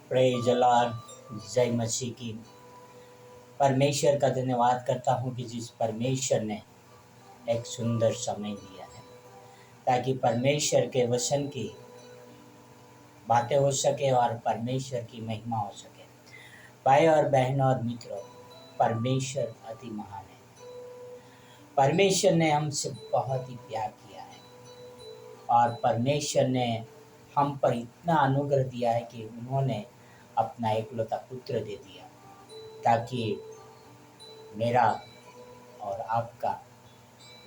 Praise the Lord. जय मसीह की। परमेश्वर का धन्यवाद करता हूँ कि जिस परमेश्वर ने एक सुंदर समय दिया है ताकि परमेश्वर के वचन की बातें हो सके और परमेश्वर की महिमा हो सके। भाई और बहनों और मित्रों, परमेश्वर अति महान है। परमेश्वर ने हमसे बहुत ही प्यार किया है और परमेश्वर ने हम पर इतना अनुग्रह दिया है कि उन्होंने अपना एकलौता पुत्र दे दिया ताकि मेरा और आपका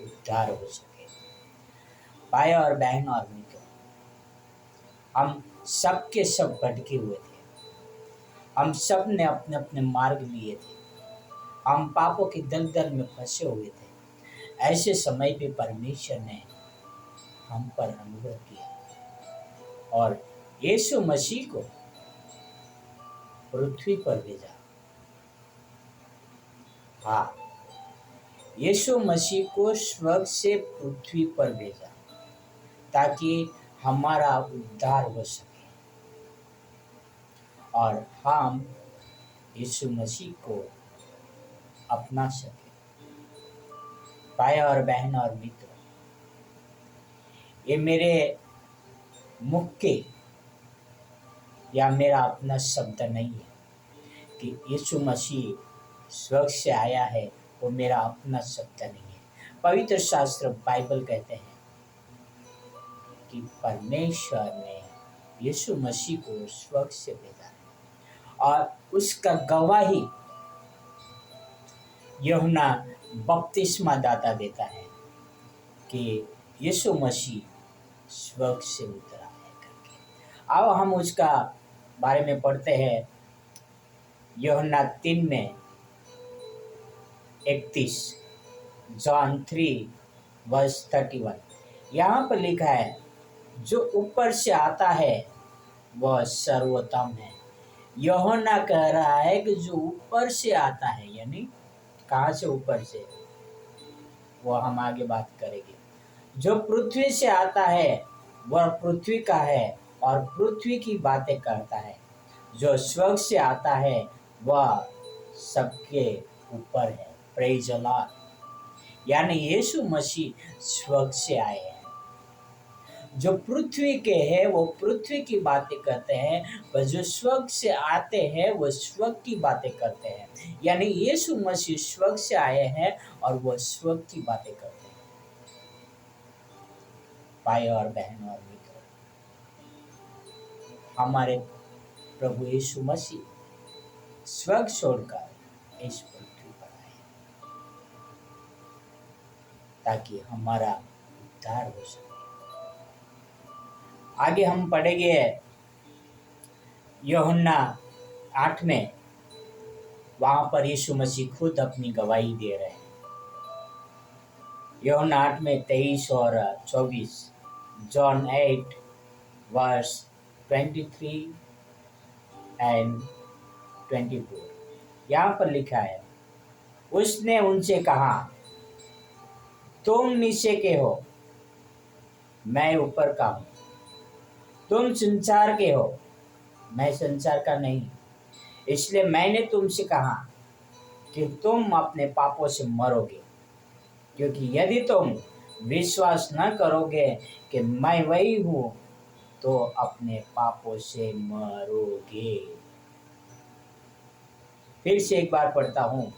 उद्धार हो सके। भाई और बहन और मित्रों, हम सब के सब भटके हुए थे। हम सब ने अपने अपने मार्ग लिए थे। हम पापों के दलदल में फंसे हुए थे। ऐसे समय पे परमेश्वर ने हम पर अनुग्रह किया और यीशु मसीह को पृथ्वी पर भेजा। हाँ, यीशु मसीह को स्वर्ग से पृथ्वी पर भेजा ताकि हमारा उद्धार हो सके और हम यीशु मसीह को अपना सके। भाई और बहन और मित्रों, ये मेरे मुख के या मेरा अपना शब्द नहीं है कि यीशु मसीह स्वर्ग से आया है, वो मेरा अपना शब्द नहीं है। पवित्र शास्त्र बाइबल कहते हैं कि परमेश्वर ने यीशु मसीह को स्वर्ग से भेजा है और उसका गवाही यूहन्ना बपतिस्मा दाता देता है कि यीशु मसीह स्वर्ग से उतरा है करके। अब हम उसका बारे में पढ़ते हैं। यूहन्ना 3 में 31, जॉन 3 वर्स 31। यहाँ पर लिखा है, जो ऊपर से आता है वह सर्वोत्तम है। यूहन्ना कह रहा है कि जो ऊपर से आता है, यानी कहाँ से ऊपर से, वो हम आगे बात करेंगे। जो पृथ्वी से आता है वह पृथ्वी का है और पृथ्वी की बातें करता है। जो स्वर्ग से आता है वह सबके ऊपर है। Praise the Lord. यानी यीशु मसीह स्वर्ग से आए हैं। जो पृथ्वी के हैं वो पृथ्वी की बातें करते हैं, पर जो स्वर्ग से आते हैं वो स्वर्ग की बातें करते हैं। यानी यीशु मसीह स्वर्ग से आए हैं और वो स्वर्ग की बातें करते हैं। भाई और बहन और मित्रों, हमारे प्रभु यीशु मसीह स्वर्ग छोड़कर इस पृथ्वी पर आए ताकि हमारा उद्धार हो सके। आगे हम पढ़ेंगे यूहन्ना 8 में। वहां पर यीशु मसीह खुद अपनी गवाही दे रहे हैं। यूहन्ना 8 में 23 और 24, जॉन 8 वर्स 23 एंड 24। यहाँ पर लिखा है, उसने उनसे कहा, तुम नीचे के हो, मैं ऊपर का हूँ। तुम संसार के हो, मैं संसार का नहीं। इसलिए मैंने तुमसे कहा कि तुम अपने पापों से मरोगे, क्योंकि यदि तुम विश्वास न करोगे कि मैं वही हूँ तो अपने पापों से मरोगे। फिर से एक बार पढ़ता हूँ।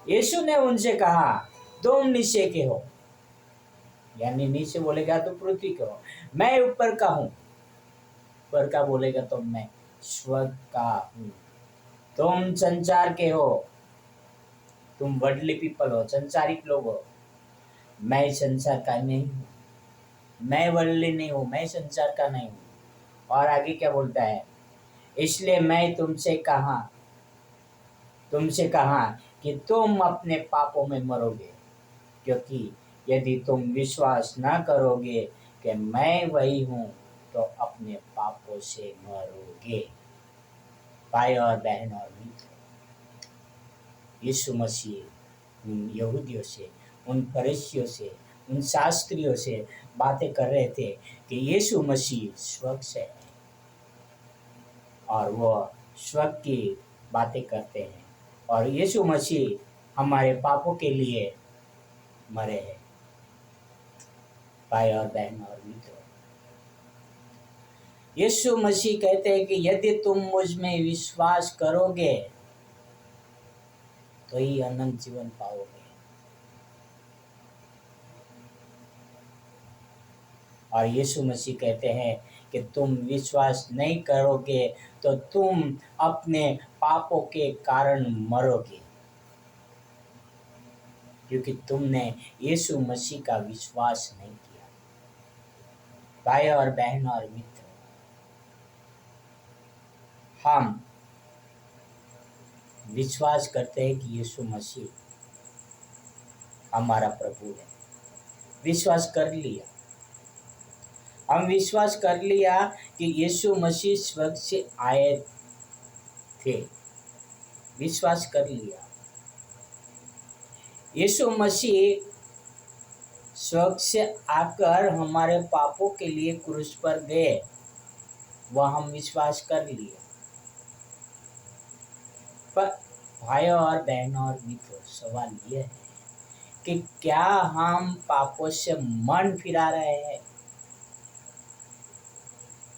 यीशु ने उनसे कहा, तुम नीचे के हो, यानी नीचे बोलेगा तो पृथ्वी के हो। मैं ऊपर का हूँ, ऊपर का बोलेगा तो मैं स्वर्ग का हूँ। तुम संसार के हो, तुम वर्ल्डली पीपल हो, संसारिक लोग हो। मैं संसार का नहीं हूँ, मैं वर्ल्डली नहीं हूँ, मैं संसार का नहीं हूँ। और आगे क्या बोलता है, इसलिए मैं तुमसे कहा कि तुम अपने पापों में मरोगे, क्योंकि यदि तुम विश्वास न करोगे कि मैं वही हूँ तो अपने पापों से मरोगे। भाई और बहन और मित्र, यीशु मसीह उन यहूदियों से, उन फरीसियों से, उन शास्त्रियों से बातें कर रहे थे कि यीशु मसीह स्वर्ग से है और वो स्वर्ग की बातें करते हैं। और यीशु मसीह हमारे पापों के लिए मरे हैं। भाई और बहन और मित्रों, यीशु मसीह कहते हैं कि यदि तुम मुझ में विश्वास करोगे तो ही अनंत जीवन पाओगे। और यीशु मसीह कहते हैं कि तुम विश्वास नहीं करोगे तो तुम अपने पापों के कारण मरोगे, क्योंकि तुमने यीशु मसीह का विश्वास नहीं किया। भाई और बहन और मित्र, हम विश्वास करते हैं कि यीशु मसीह हमारा प्रभु है। विश्वास कर लिया, हम विश्वास कर लिया कि यीशु मसीह स्वर्ग से आए थे। विश्वास कर लिया यीशु मसीह स्वर्ग से आकर हमारे पापों के लिए क्रूस पर गए, वह हम विश्वास कर लिए। पर भाइयों और बहनों और मित्रों, सवाल यह है कि क्या हम पापों से मन फिरा रहे हैं?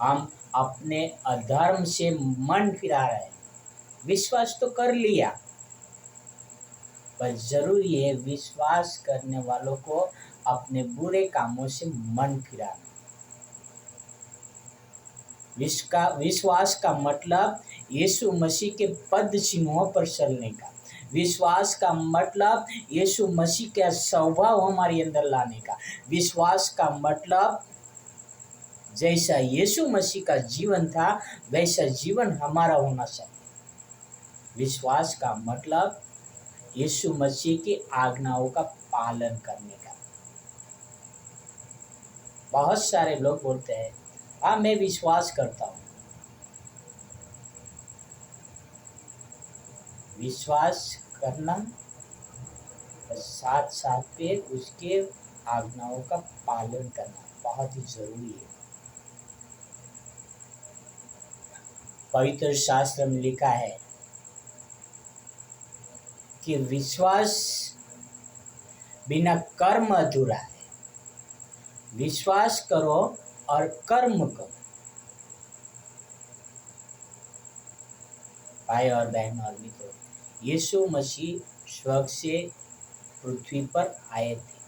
हम अपने अधर्म से मन फिरा रहे हैं। विश्वास तो कर लिया, पर जरूरी है विश्वास करने वालों को अपने बुरे कामों से मन फिराना। विश्वास का मतलब यीशु मसीह के पद चिन्हों पर चलने का। विश्वास का मतलब यीशु मसीह का स्वभाव हमारे अंदर लाने का। विश्वास का मतलब जैसा यीशु मसीह का जीवन था वैसा जीवन हमारा होना चाहिए। विश्वास का मतलब यीशु मसीह की आज्ञाओं का पालन करने का। बहुत सारे लोग बोलते हैं, हाँ मैं विश्वास करता हूँ। विश्वास करना साथ साथ पे उसके आज्ञाओं का पालन करना बहुत ही जरूरी है। पवित्र शास्त्र में लिखा है कि विश्वास बिना कर्म अधूरा है। विश्वास करो और कर्म करो। भाई और बहन और मित्रों, यीशु मसीह स्वर्ग से पृथ्वी पर आए थे।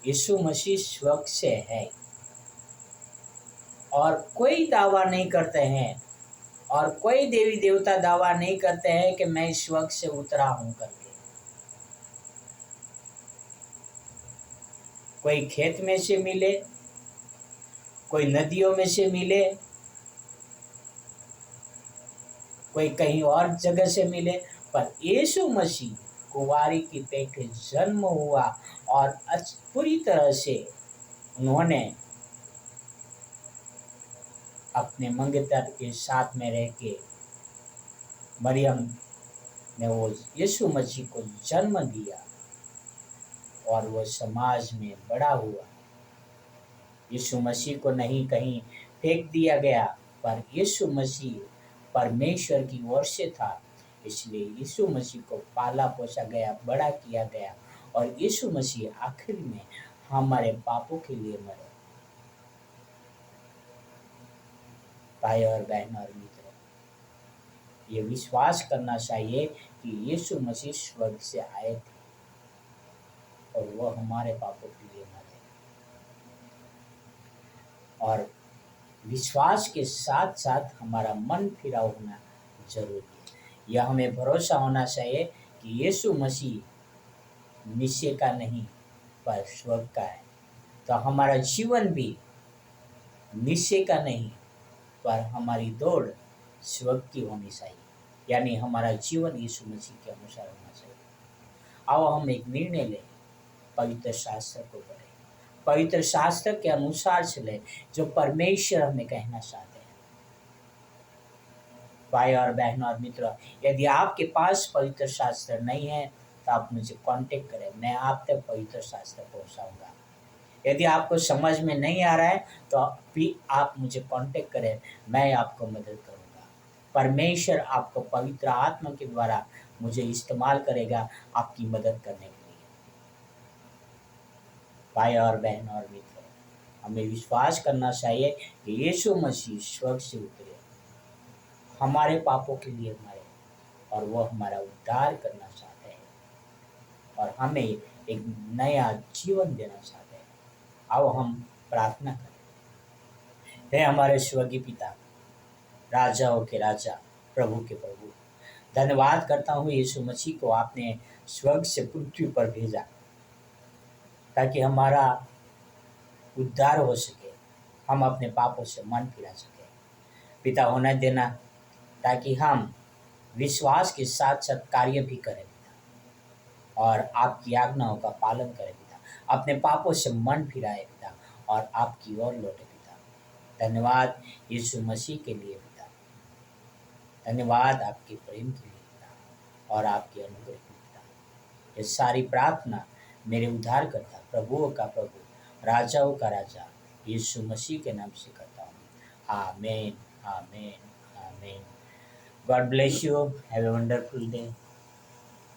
यीशु मसीह स्वर्ग से है और कोई दावा नहीं करते हैं, और कोई देवी देवता दावा नहीं करते हैं कि मैं स्वर्ग से उतरा हूं करके। कोई खेत में से मिले, कोई नदियों में से मिले, कोई कहीं और जगह से मिले, पर यीशु मसीह कुंवारी की पेट में जन्म हुआ और पूरी तरह से उन्होंने अपने मंगेतर के साथ में रह के मरियम ने वो यीशु मसीह को जन्म दिया और वो समाज में बड़ा हुआ। यीशु मसीह को नहीं कहीं फेंक दिया गया, पर यीशु मसीह परमेश्वर की ओर से था, इसलिए यीशु मसीह को पाला पोसा गया, बड़ा किया गया, और यीशु मसीह आखिर में हमारे पापों के लिए मरे। भाई और बहन और मित्रों, ये विश्वास करना चाहिए कि यीशु मसीह स्वर्ग से आए थे और वह हमारे पापों के लिए मरे। और विश्वास के साथ साथ हमारा मन फिरा होना जरूरी है। यह हमें भरोसा होना चाहिए कि यीशु मसीह निश्चय का नहीं पर स्वर्ग का है, तो हमारा जीवन भी निश्चय का नहीं पर हमारी दौड़ स्वर्ग की होनी चाहिए, यानी हमारा जीवन यीशु मसीह के अनुसार होना चाहिए। आओ हम एक निर्णय लें, पवित्र शास्त्र को पढ़ें, पवित्र शास्त्र के अनुसार चले जो परमेश्वर हमें कहना चाहते हैं। भाई और बहनों और मित्रों, यदि आपके पास पवित्र शास्त्र नहीं है तो आप मुझे कांटेक्ट करें, मैं आप तक पवित्र शास्त्र पहुंचाऊंगा। यदि आपको समझ में नहीं आ रहा है तो भी आप मुझे कांटेक्ट करें, मैं आपको मदद करूँगा। परमेश्वर आपको पवित्र आत्मा के द्वारा मुझे इस्तेमाल करेगा आपकी मदद करने के लिए। भाई और बहन और मित्र, हमें विश्वास करना चाहिए कि यीशु मसीह स्वर्ग से उतरे, हमारे पापों के लिए मरे और वो हमारा उद्धार करना चाहते हैं और हमें एक नया जीवन देना चाहते हैं। आओ हम प्रार्थना करें। हे हमारे स्वर्गीय पिता, राजाओं के राजा, प्रभु के प्रभु, धन्यवाद करता हूँ यीशु मसीह को आपने स्वर्ग से पृथ्वी पर भेजा ताकि हमारा उद्धार हो सके, हम अपने पापों से मन फिरा सके। पिता होने देना ताकि हम विश्वास के साथ साथ कार्य भी करें पिता, और आपकी आज्ञाओं का पालन करें पिता, अपने पापों से मन फिराए पिता और आपकी ओर लौटे पिता। धन्यवाद यीशु मसीह के लिए पिता, धन्यवाद आपके प्रेम के लिए पिता और आपके अनुग्रह के पिता। ये सारी प्रार्थना मेरे उद्धारकर्ता, प्रभुओं का प्रभु, राजाओं का राजा यीशु मसीह के नाम से करता हूँ। आमीन, आमीन, आमीन। God bless you. Have a wonderful day.